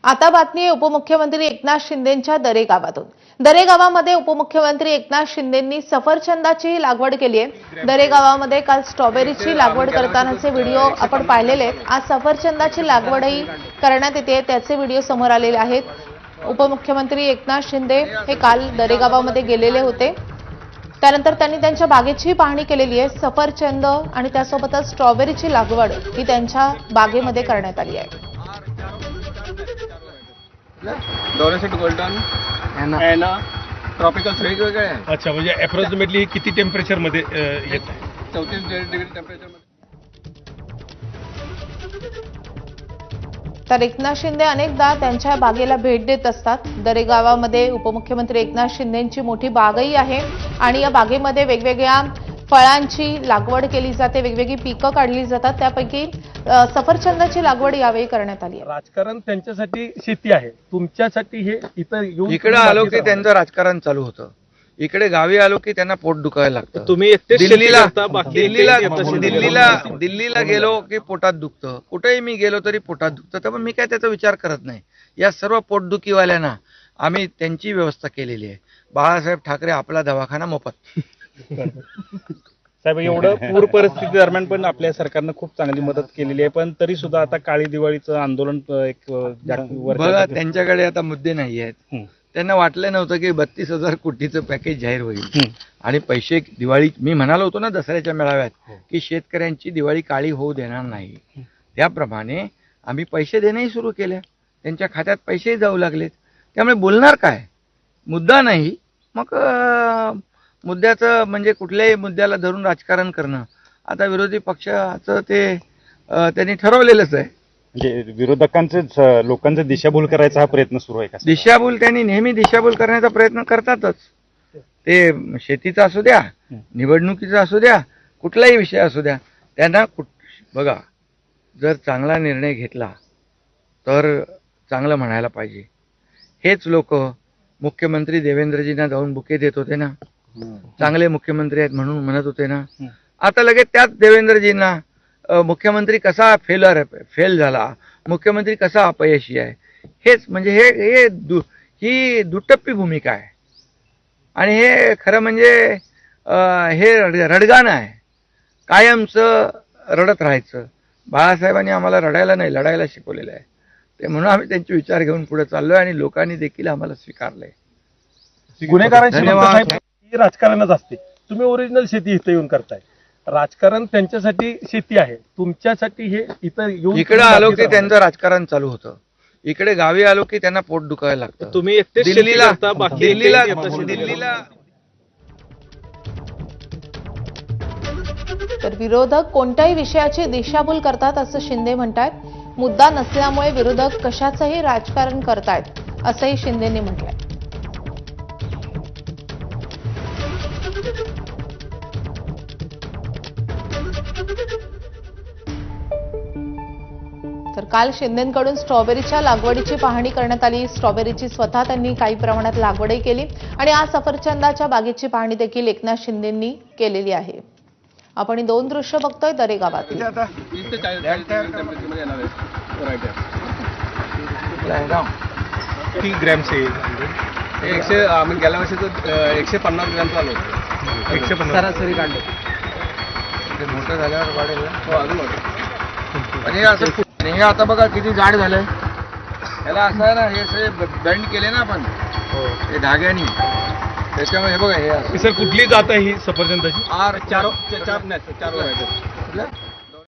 आता बातमी आहे उपमुख्यमंत्री एकनाथ शिंदेंच्या दरे गावातून। दरे गावामध्ये उपमुख्यमंत्री एकनाथ शिंदेंनी सफरचंदाची लागवड केली आहे। दरे गावामध्ये काल स्ट्रॉबेरीची लागवड करतानाचे व्हिडिओ आपण पाहिलेले आहेत। आज सफरचंदाची लागवडही करण्यात येते, त्याचे व्हिडिओ समोर आलेले आहेत। उपमुख्यमंत्री एकनाथ शिंदे हे काल दरे गावामध्ये गेलेले होते। त्यानंतर त्यांनी त्यांच्या बागेची पाहणी केलेली आहे। सफरचंद आणि त्यासोबतच स्ट्रॉबेरीची लागवड ही त्यांच्या बागेमध्ये करण्यात आली आहे। डोरेसेट गोल्डन एना ट्रॉपिकल वेगवेगळे आहे। अच्छा, म्हणजे अप्रॉक्सिमेटली किती टेम्परेचर मध्ये येत आहे? 34 डिग्री टेम्परेचर मध्ये। तर एकनाथ शिंदे अनेकदा त्यांच्या बागेला भेट देत असतात। दरे गावामध्ये उपमुख्यमंत्री एकनाथ शिंदेंची मोठी बागही आहे आणि या बागेमध्ये वेगवेगळ्या फळांची लागवड केली जाते, वेगवेगळी पिकं काढली जातात। त्यापैकी सफरचंदाची लागवड यावेळी करण्यात आली आहे। राजकारण त्यांच्यासाठी शेती आहे, तुमच्यासाठी हे इथं येऊन इकडे आलो की त्यांचं राजकारण चालू होतं। इकडे गावी आलो की त्यांना पोट दुखायला लागतं। तुम्ही दिल्लीला गेलो की पोटात दुखतं, कुठेही मी गेलो तरी पोटात दुखतं। तर मी काय त्याचा विचार करत नाही। या सर्व पोटदुखीवाल्यांना आम्ही त्यांची व्यवस्था केलेली आहे। बाळासाहेब ठाकरे आपला दवाखाना मोफत। साहेब, एवढं पूर परिस्थिती दरम्यान पण आपल्या सरकारनं खूप चांगली मदत केलेली आहे, पण तरी सुद्धा आता काळी दिवाळीचं आंदोलन एक बघा, त्यांच्याकडे आता मुद्दे नाही आहेत। त्यांना वाटलं नव्हतं की 32,000 कोटीचं पॅकेज जाहीर होईल आणि पैसे दिवाळी, मी म्हणालो होतो ना दसऱ्याच्या मेळाव्यात की शेतकऱ्यांची दिवाळी काळी होऊ देणार नाही। त्याप्रमाणे आम्ही पैसे देणंही सुरू केले, त्यांच्या खात्यात पैसेही जाऊ लागलेत। त्यामुळे बोलणार काय, मुद्दा नाही। मग मुद्द्याचं म्हणजे कुठल्याही मुद्द्याला धरून राजकारण करणं आता विरोधी पक्षाचं ते त्यांनी ठरवलेलंच आहे। म्हणजे विरोधकांचे लोकांचं दिशाभूल करायचा हा प्रयत्न सुरू आहे का? दिशाभूल, त्यांनी नेहमी दिशाभूल करण्याचा प्रयत्न करतातच। ते शेतीचा असू द्या, निवडणुकीचा असू द्या, कुठलाही विषय असू द्या, त्यांना बघा, जर चांगला निर्णय घेतला तर चांगलं म्हणायला पाहिजे। हेच लोक मुख्यमंत्री देवेंद्रजींना जाऊन बुके देत होते ना, चांगले मुख्यमंत्री आहेत म्हणून म्हणत होते ना। आता लगेच त्याच देवेंद्रजींना मुख्यमंत्री कसा फेल झाला, मुख्यमंत्री कसा अपयशी आहे, हेच म्हणजे ही दुटप्पी भूमिका आहे। आणि हे खरं म्हणजे हे रडगाणं आहे, कायमचं रडत राहायचं। बाळासाहेबांनी आम्हाला रडायला नाही, लढायला शिकवलेलं आहे। ते म्हणून आम्ही त्यांचे विचार घेऊन पुढे चाललोय आणि लोकांनी देखील आम्हाला स्वीकारलंय। गुन्हेगारांची राजकारणच असते, तुम्ही ओरिजिनल शेती इथं येऊन करताय। राजकारण त्यांच्यासाठी शेती आहे, तुमच्यासाठी हे इथं येऊन इकडे आलो की त्यांचं राजकारण चालू होतं। इकडे गावी आलो की त्यांना पोट दुखायला लागतं। तुम्ही दिल्लीला तर विरोधक कोणत्याही विषयाची दिशाभूल करतात असं शिंदे म्हणतात। मुद्दा नसल्यामुळे विरोधक कशाचंही राजकारण करतायत असंही शिंदेंनी म्हटलंय। तर काल शिंदेंकडून स्ट्रॉबेरीच्या लागवडीची पाहणी करण्यात आली। स्ट्रॉबेरीची स्वतः त्यांनी काही प्रमाणात लागवडही केली आणि आज सफरचंदाच्या बागेची पाहणी देखील एकनाथ शिंदेंनी केलेली आहे। आपण ही दोन दृश्य बघतोय दरे गावात। 30 ते 40 टेम्परेचर मध्ये येणार आहे व्हरायटी। 3 ग्रॅमचे 100 आम्ही गेल्या वर्षीचं 150 ग्रॅम चालू होतं। 150 सरासरी काढले ते मोठं झाल्यावर वाढेल ना। हो, अजून होतं। आणि असं हे आता बघा किती जाड झालंय। याला असं आहे ना, हे सगळे बेंड केले ना आपण हे धाग्यानी, त्याच्यामुळे हे बघा हे सर कुठली जात आहे ही सफरचंदाची? चार व्हरायटी।